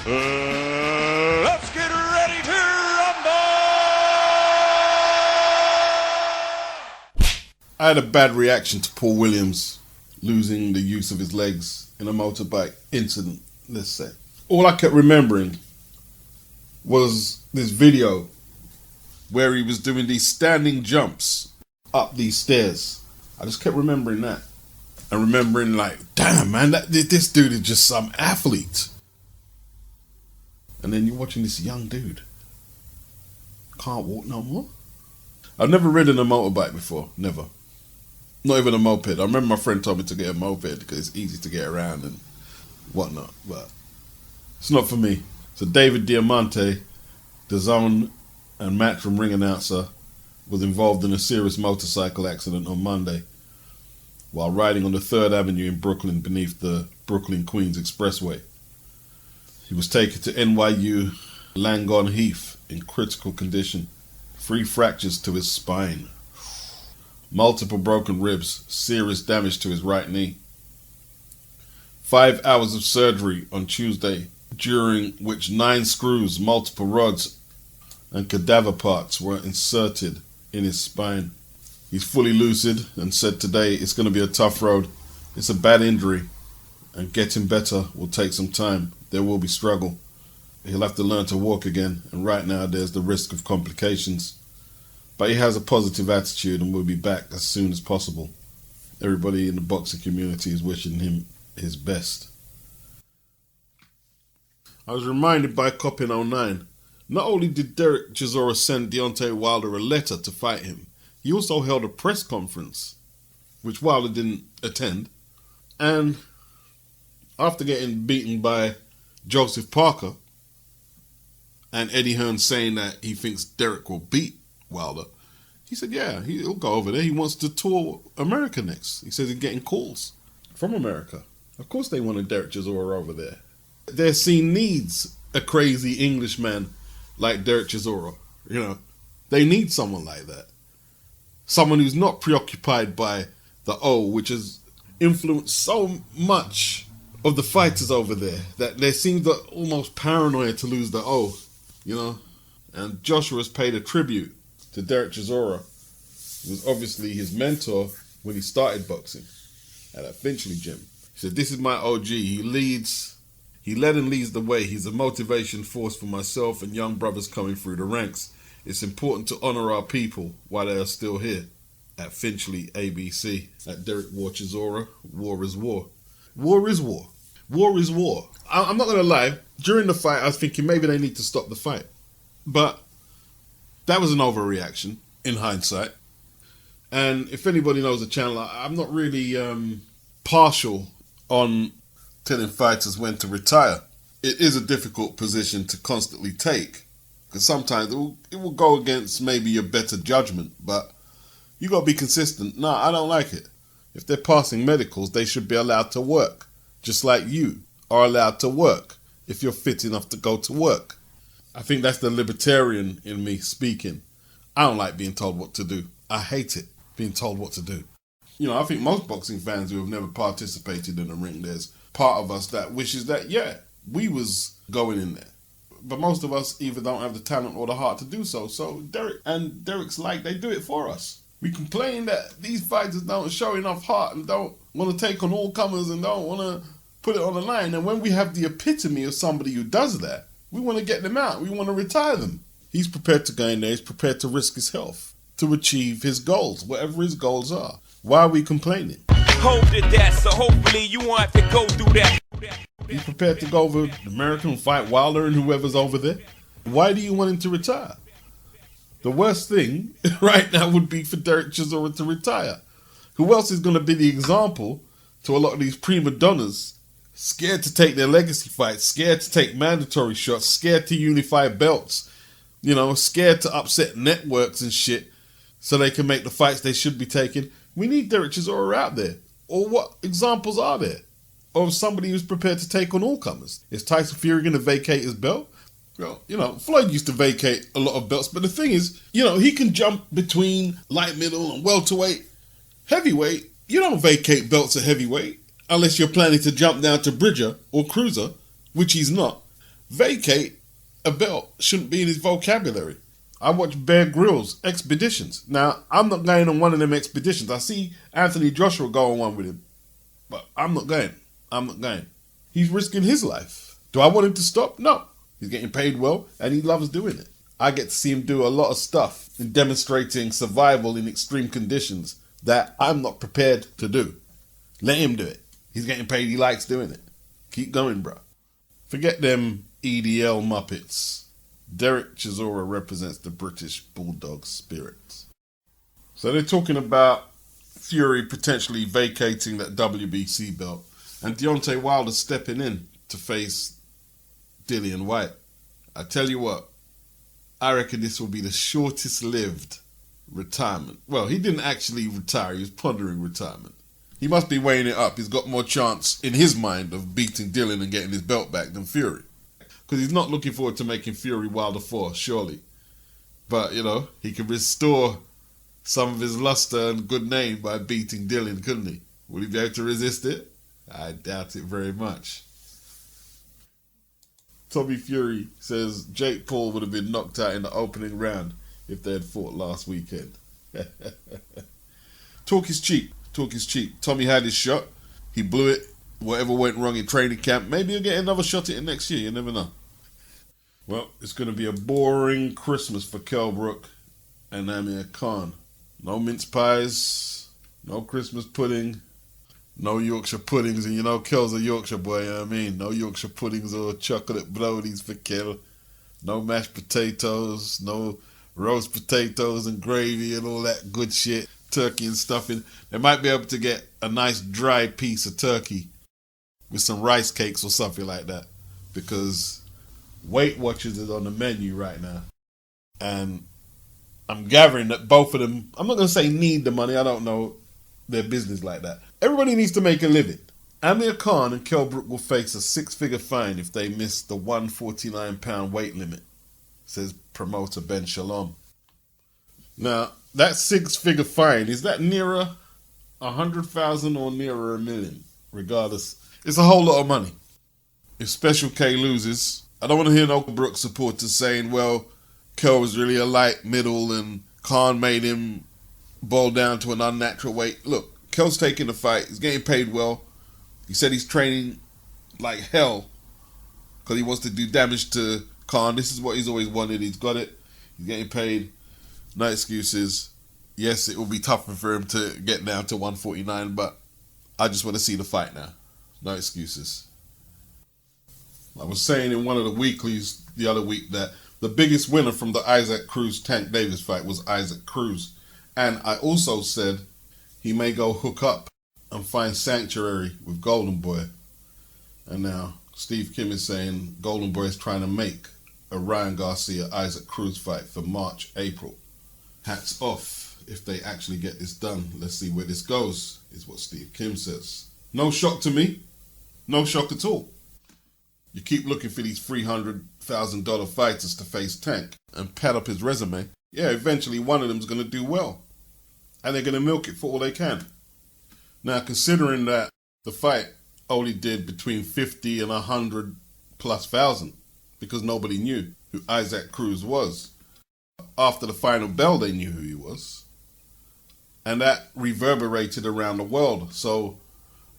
Let's get ready to rumble! I had a bad reaction to Paul Williams losing the use of his legs in a motorbike incident, let's say. All I kept remembering was this video where he was doing these standing jumps up these stairs. I just kept remembering that. And remembering like, damn man, this dude is just some athlete. And then you're watching this young dude. Can't walk no more. I've never ridden a motorbike before, never. Not even a moped. I remember my friend told me to get a moped because it's easy to get around and whatnot, but it's not for me. So David Diamante, DAZN and MATCHROOM ring announcer, was involved in a serious motorcycle accident on Monday while riding on the 3rd Avenue in Brooklyn beneath the Brooklyn-Queens Expressway. He was taken to NYU Langone Heath in critical condition. 3 fractures to his spine. Multiple broken ribs, serious damage to his right knee. 5 hours of surgery on Tuesday, during which 9 screws, multiple rods, and cadaver parts were inserted in his spine. He's fully lucid and said today it's going to be a tough road. It's a bad injury, and getting better will take some time. There will be struggle. He'll have to learn to walk again, and right now there's the risk of complications. But he has a positive attitude and will be back as soon as possible. Everybody in the boxing community is wishing him his best. I was reminded by Cop in 09, not only did Derek Chisora send Deontay Wilder a letter to fight him, he also held a press conference, which Wilder didn't attend. And after getting beaten by Joseph Parker, and Eddie Hearn saying that he thinks Derek will beat Wilder, he said, yeah, he'll go over there. He wants to tour America next. He says he's getting calls from America. Of course they wanted Derek Chisora over there. Their scene needs a crazy Englishman like Derek Chisora. You know, they need someone like that. Someone who's not preoccupied by the O, which has influenced so much of the fighters over there that they seem to almost paranoid to lose the O, you know. And Joshua has paid a tribute to Derek Chisora, who was obviously his mentor when he started boxing at that Finchley gym. He said, this is my OG. He led and leads the way. He's a motivation force for myself and young brothers coming through the ranks. It's important to honor our people while they are still here. At Finchley ABC. At Derek War Chisora, war is war. War is war. War is war. I'm not going to lie. During the fight, I was thinking maybe they need to stop the fight. But that was an overreaction in hindsight. And if anybody knows the channel, I'm not really partial on telling fighters when to retire. It is a difficult position to constantly take, because sometimes it will go against maybe your better judgment, but you got to be consistent. No, I don't like it. If they're passing medicals, they should be allowed to work, just like you are allowed to work if you're fit enough to go to work. I think that's the libertarian in me speaking. I don't like being told what to do. I hate it, being told what to do. You know, I think most boxing fans who have never participated in a ring, there's part of us that wishes that, yeah, we was going in there. But most of us either don't have the talent or the heart to do so. So Derek's like, they do it for us. We complain that these fighters don't show enough heart and don't want to take on all comers and don't want to put it on the line. And when we have the epitome of somebody who does that, we want to get them out. We want to retire them. He's prepared to go in there. He's prepared to risk his health to achieve his goals, whatever his goals are. Why are we complaining? Hold it that, so hopefully you won't have to go through that. He's prepared to go over America and fight Wilder and whoever's over there. Why do you want him to retire? The worst thing right now would be for Derek Chisora to retire. Who else is going to be the example to a lot of these prima donnas, scared to take their legacy fights, scared to take mandatory shots, scared to unify belts, you know, scared to upset networks and shit so they can make the fights they should be taking? We need Derek Chisora out there. Or what examples are there of somebody who's prepared to take on all comers? Is Tyson Fury going to vacate his belt? Well, you know, Floyd used to vacate a lot of belts, but the thing is, you know, he can jump between light middle and welterweight. Heavyweight, you don't vacate belts at heavyweight unless you're planning to jump down to Bridger or Cruiser, which he's not. Vacate a belt shouldn't be in his vocabulary. I watch Bear Grylls expeditions. Now, I'm not going on one of them expeditions. I see Anthony Joshua go on one with him. But I'm not going. I'm not going. He's risking his life. Do I want him to stop? No. He's getting paid well and he loves doing it. I get to see him do a lot of stuff in demonstrating survival in extreme conditions that I'm not prepared to do. Let him do it. He's getting paid. He likes doing it. Keep going, bro. Forget them EDL Muppets. Derek Chisora represents the British Bulldog spirit. So they're talking about Fury potentially vacating that WBC belt and Deontay Wilder stepping in to face Dillian Whyte. I tell you what, I reckon this will be the shortest lived retirement. Well, he didn't actually retire, he was pondering retirement. He must be weighing it up. He's got more chance in his mind of beating Dillian and getting his belt back than Fury. Because he's not looking forward to making Fury Wilder 4, surely. But, you know, he can restore some of his luster and good name by beating Dillian, couldn't he? Will he be able to resist it? I doubt it very much. Tommy Fury says Jake Paul would have been knocked out in the opening round if they had fought last weekend. Talk is cheap. Talk is cheap. Tommy had his shot. He blew it. Whatever went wrong in training camp, maybe he'll get another shot at it next year. You never know. Well, it's going to be a boring Christmas for Kell Brook and Amir Khan. No mince pies, no Christmas pudding, no Yorkshire puddings. And you know Kell's a Yorkshire boy, you know what I mean? No Yorkshire puddings or chocolate brownies for Kell. No mashed potatoes, no roast potatoes and gravy and all that good shit. Turkey and stuffing. They might be able to get a nice dry piece of turkey with some rice cakes or something like that, because Weight Watchers is on the menu right now. And I'm gathering that both of them, I'm not going to say need the money, I don't know their business like that. Everybody needs to make a living. Amir Khan and Kell Brook will face a 6-figure fine if they miss the 149-pound weight limit, says promoter Ben Shalom. Now, that 6-figure fine, is that nearer 100,000 or nearer $1 million? Regardless, it's a whole lot of money. If Special K loses, I don't want to hear no Brook supporters saying, well, Kell was really a light middle and Khan made him boil down to an unnatural weight. Look, Kell's taking the fight. He's getting paid well. He said he's training like hell because he wants to do damage to Khan. This is what he's always wanted. He's got it. He's getting paid. No excuses. Yes, it will be tougher for him to get down to 149, but I just want to see the fight now. No excuses. I was saying in one of the weeklies the other week that the biggest winner from the Isaac Cruz Tank Davis fight was Isaac Cruz. And I also said he may go hook up and find sanctuary with Goldenboy. And now Steve Kim is saying Goldenboy is trying to make a Ryan Garcia Isaac Cruz fight for March, April. Hats off if they actually get this done. Let's see where this goes, is what Steve Kim says. No shock to me. No shock at all. You keep looking for these $300,000 fighters to face Tank and pad up his resume. Yeah, eventually one of them's going to do well. And they're going to milk it for all they can. Now, considering that the fight only did between 50 and 100 plus thousand, because nobody knew who Isaac Cruz was. After the final bell, they knew who he was. And that reverberated around the world. So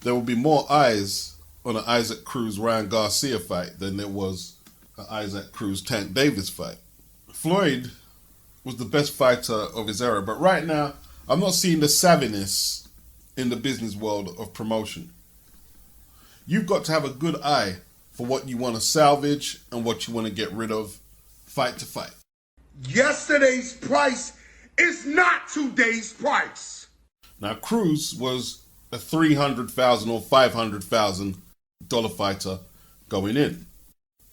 there will be more eyes on an Isaac Cruz Ryan Garcia fight than there was an Isaac Cruz Tank Davis fight. Floyd was the best fighter of his era, but right now I'm not seeing the savviness in the business world of promotion. You've got to have a good eye for what you want to salvage and what you want to get rid of, fight to fight. Yesterday's price is not today's price. Now, Cruz was a $300,000 or $500,000 fighter going in.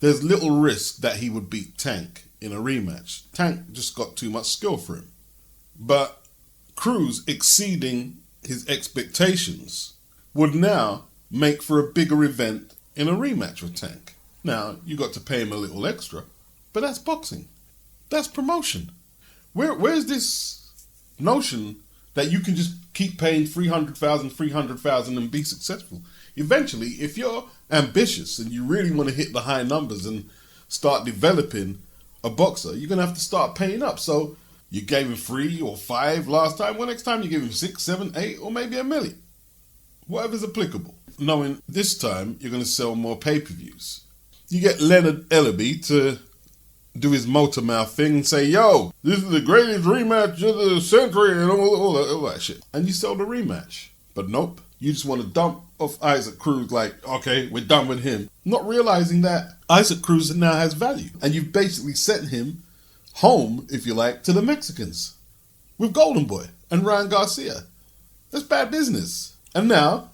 There's little risk that he would beat Tank in a rematch. Tank just got too much skill for him. But Cruz exceeding his expectations would now make for a bigger event in a rematch with Tank. Now, you got to pay him a little extra, but that's boxing. That's promotion. Where's this notion that you can just keep paying $300,000 and be successful? Eventually, if you're ambitious and you really want to hit the high numbers and start developing a boxer, you're going to have to start paying up. So you gave him 3 or 5 last time. Well, next time you give him 6, 7, 8, or maybe $1 million. Whatever's applicable. Knowing this time you're going to sell more pay-per-views. You get Leonard Ellaby to do his motor mouth thing and say, yo, this is the greatest rematch of the century and all that shit. And you sell the rematch. But nope. You just want to dump off Isaac Cruz like, okay, we're done with him. Not realizing that Isaac Cruz now has value. And you've basically sent him home, if you like, to the Mexicans. With GOLDENBOY and Ryan Garcia. That's bad business. And now,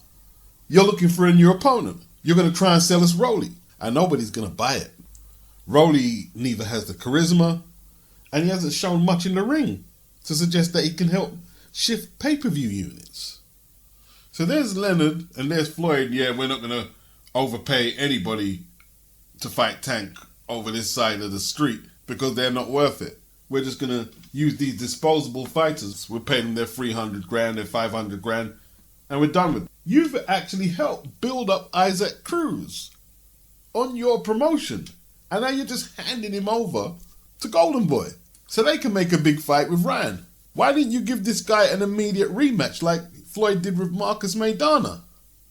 you're looking for a new opponent. You're going to try and sell us Rolly. And nobody's going to buy it. Rolly neither has the charisma, and he hasn't shown much in the ring to suggest that he can help shift pay-per-view units. So there's Leonard and there's Floyd. Yeah, we're not going to overpay anybody to fight Tank over this side of the street because they're not worth it. We're just going to use these disposable fighters. We're paying them their 300 grand, their 500 grand, and we're done with it. You've actually helped build up Isaac Cruz on your promotion. And now you're just handing him over to GOLDENBOY so they can make a big fight with Ryan. Why didn't you give this guy an immediate rematch like Floyd did with Marcus Maidana?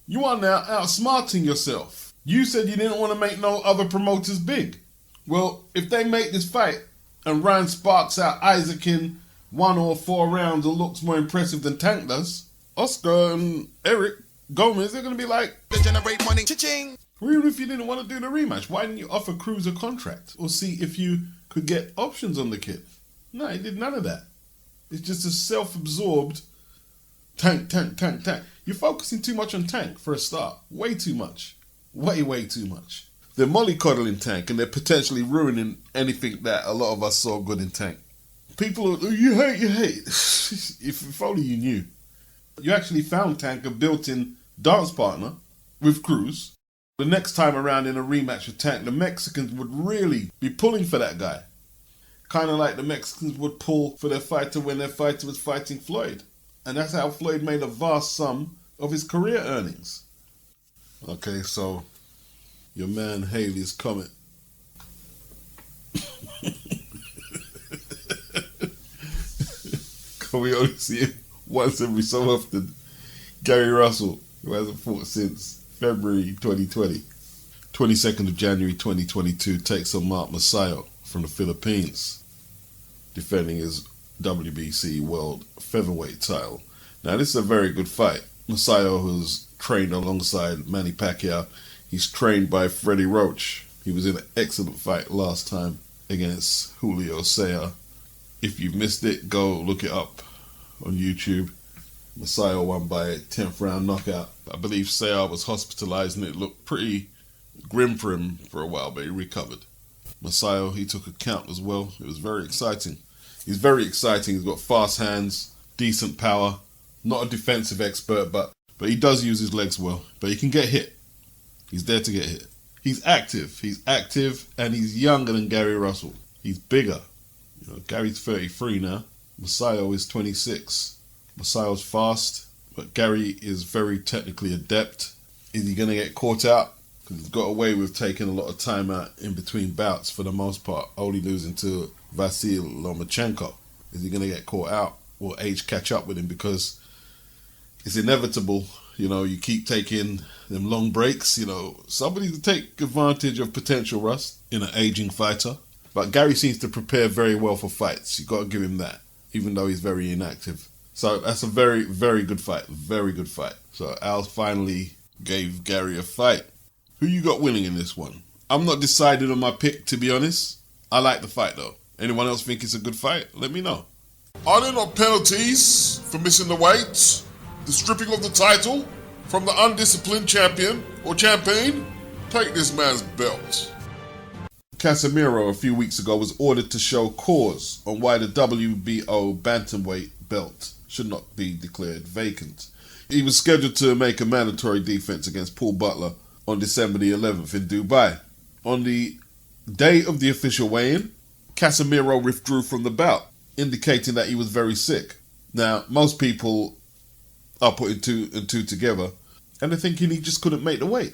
You are now outsmarting yourself. You said you didn't want to make no other promoters big. Well, if they make this fight and Ryan sparks out Isaac in 1 or 4 rounds and looks more impressive than Tank does, Oscar and Eric Gomez, they're going to be like, to generate money, cha-ching. Or even if you didn't want to do the rematch, why didn't you offer Cruz a contract or see if you could get options on the kid? No, he did none of that. It's just a self-absorbed Tank. You're focusing too much on Tank for a start. Way too much. Way too much. They're mollycoddling Tank and they're potentially ruining anything that a lot of us saw good in Tank. People are, you hate. If only you knew. You actually found Tank a built-in dance partner with Cruz. The next time around in a rematch with Tank, the Mexicans would really be pulling for that guy. Kind of like the Mexicans would pull for their fighter when their fighter was fighting Floyd. And that's how Floyd made a vast sum of his career earnings. Okay, so your man Haley's COMET. Can we only see him once every so often? Gary Russell, who hasn't fought since February 2020. 22nd of January 2022 takes on MAGSAYO from the Philippines, defending his WBC World Featherweight title. Now this is a very good fight. MAGSAYO, who's trained alongside Manny Pacquiao, he's trained by Freddie Roach. He was in an excellent fight last time against Julio Cesar. If you've missed it, go look it up on YouTube. MAGSAYO won by a 10th round knockout. I believe Cesar was hospitalized and it looked pretty grim for him for a while, but he recovered. MAGSAYO, he took a count as well. It was very exciting. He's very exciting. He's got fast hands, decent power. Not a defensive expert, but he does use his legs well. But he can get hit. He's there to get hit. He's active, and he's younger than Gary Russell. He's bigger. You know, Gary's 33 now. MAGSAYO is 26. MAGSAYO's fast, but Gary is very technically adept. Is he going to get caught out? Because he's got away with taking a lot of time out in between bouts for the most part, only losing to Vasyl Lomachenko. Is he going to get caught out? Will age catch up with him? Because it's inevitable. You know, you keep taking them long breaks. You know, somebody to take advantage of potential rust in an aging fighter. But Gary seems to prepare very well for fights. You got to give him that, even though he's very inactive. So that's a very, very good fight. Very good fight. So Al finally gave Gary a fight. Who you got winning in this one? I'm not decided on my pick, to be honest. I like the fight, though. Anyone else think it's a good fight? Let me know. Are there no penalties for missing the weight? The stripping of the title from the undisciplined champion or champagne? Take this man's belt. CASIMERO a few weeks ago was ordered to show cause on why the WBO bantamweight belt should not be declared vacant. He was scheduled to make a mandatory defense against Paul Butler on December the 11th in Dubai. On the day of the official weigh-in, CASIMERO withdrew from the bout, indicating that he was very sick. Now, most people are putting 2 and 2 together, and they're thinking he just couldn't make the weight.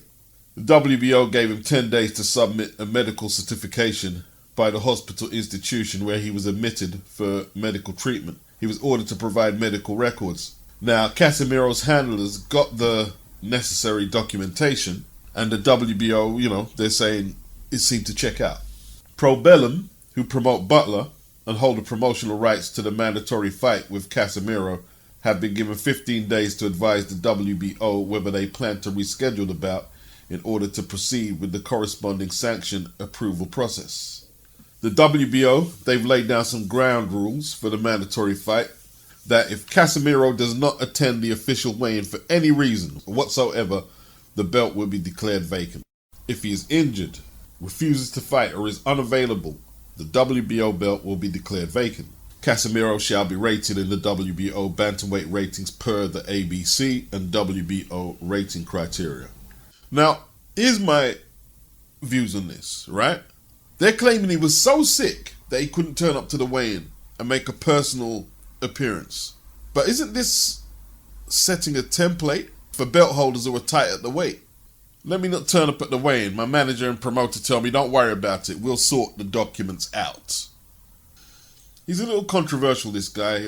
The WBO gave him 10 days to submit a medical certification by the hospital institution where he was admitted for medical treatment. He was ordered to provide medical records. Now, Casimero's handlers got the necessary documentation, and the WBO, they're saying it seemed to check out. Probellum, who promote Butler and hold the promotional rights to the mandatory fight with Casimero, have been given 15 days to advise the WBO whether they plan to reschedule the bout in order to proceed with the corresponding sanction approval process. The WBO, they've laid down some ground rules for the mandatory fight, that if Casimero does not attend the official weigh-in for any reason whatsoever, the belt will be declared vacant. If he is injured, refuses to fight, or is unavailable, the WBO belt will be declared vacant. Casimero shall be rated in the WBO bantamweight ratings per the ABC and WBO rating criteria. Now, here's my views on this, right? They're claiming he was so sick that he couldn't turn up to the weigh-in and make a personal appearance. But isn't this setting a template for belt holders who are tight at the weight? Let me not turn up at the weigh-in. My manager and promoter tell me, don't worry about it. We'll sort the documents out. He's a little controversial, this guy.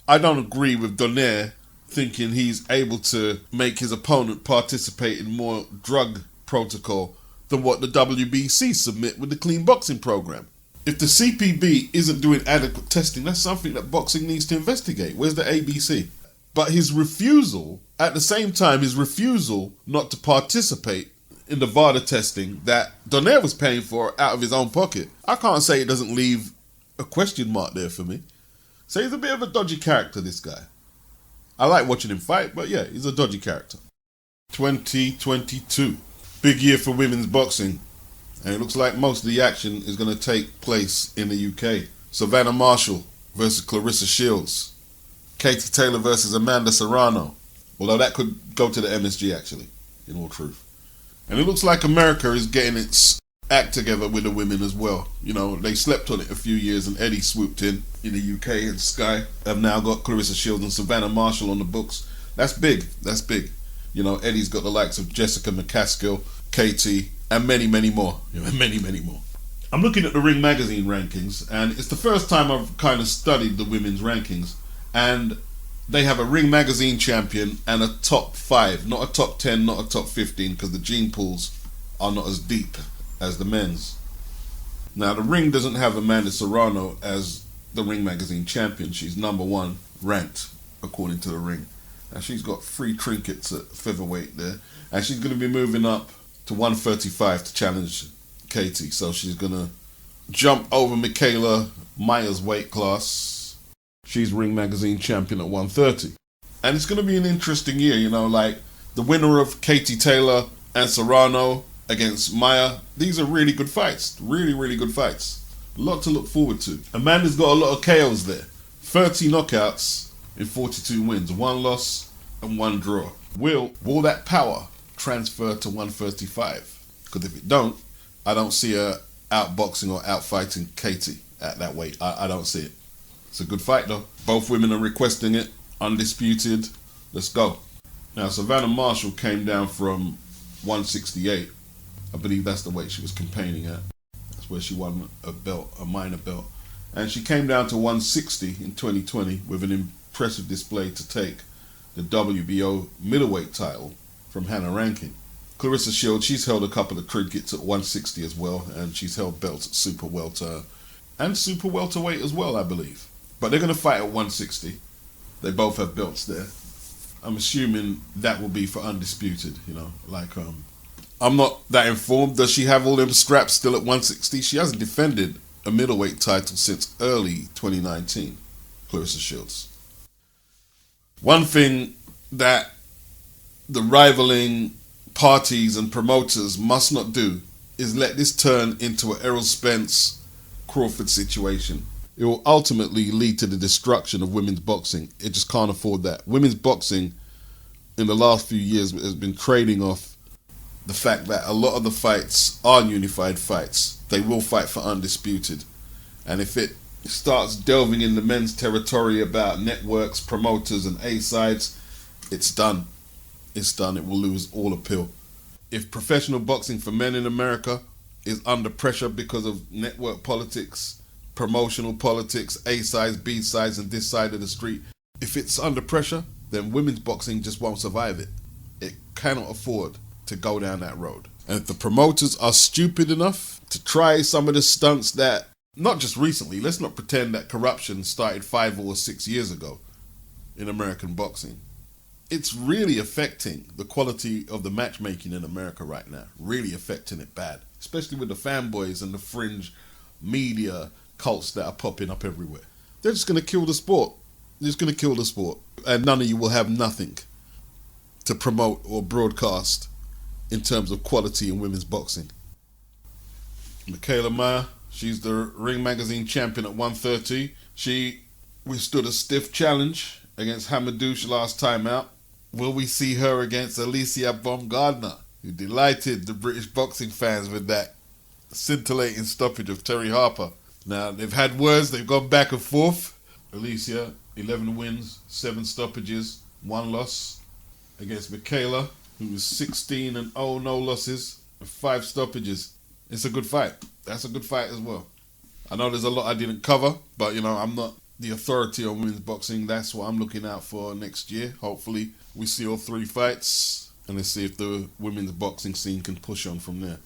I don't agree with Donaire thinking he's able to make his opponent participate in more drug protocol than what the WBC submit with the clean boxing program. If the CPB isn't doing adequate testing, that's something that boxing needs to investigate. Where's the ABC? But his refusal, at the same time, his refusal not to participate in the VADA testing that Donaire was paying for out of his own pocket, I can't say it doesn't leave a question mark there for me. So he's a bit of a dodgy character, this guy. I like watching him fight, but yeah, he's a dodgy character. 2022. Big year for women's boxing. And it looks like most of the action is going to take place in the UK. Savannah Marshall versus Clarissa Shields. Katie Taylor versus Amanda Serrano. Although that could go to the MSG, actually, in all truth. And it looks like America is getting its act together with the women as well. They slept on it a few years and Eddie swooped in the UK, and Sky have now got Clarissa Shields and Savannah Marshall on the books. That's big. That's big. Eddie's got the likes of Jessica McCaskill, Katie, and many, many more. Many, many more. I'm looking at the Ring Magazine rankings, and it's the first time I've kind of studied the women's rankings. And they have a Ring Magazine champion and a top 5, not a top 10, not a top 15, because the gene pools are not as deep as the men's. Now, the Ring doesn't have Amanda Serrano as the Ring Magazine champion. She's number 1 ranked, according to the Ring. Now, she's got 3 trinkets at featherweight there, and she's going to be moving up to 135 to challenge Katie. So she's going to jump over Michaela Myers' weight class. She's Ring Magazine champion at 130. And it's going to be an interesting year, the winner of Katie Taylor and Serrano against Maya. These are really good fights. Really, really good fights. A lot to look forward to. Amanda's got a lot of KOs there. 30 knockouts in 42 wins. 1 loss and 1 draw. Will that power transfer to 135? Because if it don't, I don't see her outboxing or outfighting Katie at that weight. I don't see it. It's a good fight though. Both women are requesting it. Undisputed. Let's go. Now, Savannah Marshall came down from 168. I believe that's the weight she was campaigning at. That's where she won a belt, a minor belt. And she came down to 160 in 2020 with an impressive display to take the WBO middleweight title from Hannah Rankin. Clarissa Shields, she's held a couple of trinkets at 160 as well, and she's held belts at super welter and super welterweight as well, I believe. But they're going to fight at 160. They both have belts there. I'm assuming that will be for undisputed, I'm not that informed. Does she have all them straps still at 160? She hasn't defended a middleweight title since early 2019, Clarissa Shields. One thing that the rivaling parties and promoters must not do is let this turn into an Errol Spence Crawford situation. It will ultimately lead to the destruction of women's boxing. It just can't afford that. Women's boxing in the last few years has been trading off the fact that a lot of the fights are unified fights. They will fight for undisputed. And if it starts delving in the men's territory about networks, promoters and A-sides, it's done. It's done. It will lose all appeal. if professional boxing for men in America is under pressure because of network politics, promotional politics, A sides, B sides, and this side of the street, if it's under pressure, then women's boxing just won't survive it. It cannot afford to go down that road. And if the promoters are stupid enough to try some of the stunts that, not just recently, let's not pretend that corruption started 5 or 6 years ago in American boxing. It's really affecting the quality of the matchmaking in America right now. Really affecting it bad. Especially with the fanboys and the fringe media cults that are popping up everywhere. They're just going to kill the sport. They're just going to kill the sport. And none of you will have nothing to promote or broadcast in terms of quality in women's boxing. Michaela Mayer, she's the Ring Magazine champion at 130. She withstood a stiff challenge against Hamadouche last time out. Will we see her against Alicia Baumgardner, who delighted the British boxing fans with that scintillating stoppage of Terry Harper? Now, they've had words, they've gone back and forth. Alicia, 11 wins, 7 stoppages, 1 loss. Against Michaela, who was 16-0, no losses, 5 stoppages. It's a good fight. That's a good fight as well. I know there's a lot I didn't cover, but, I'm not the authority on women's boxing. That's what I'm looking out for next year. Hopefully we see all 3 fights, and let's see if the women's boxing scene can push on from there.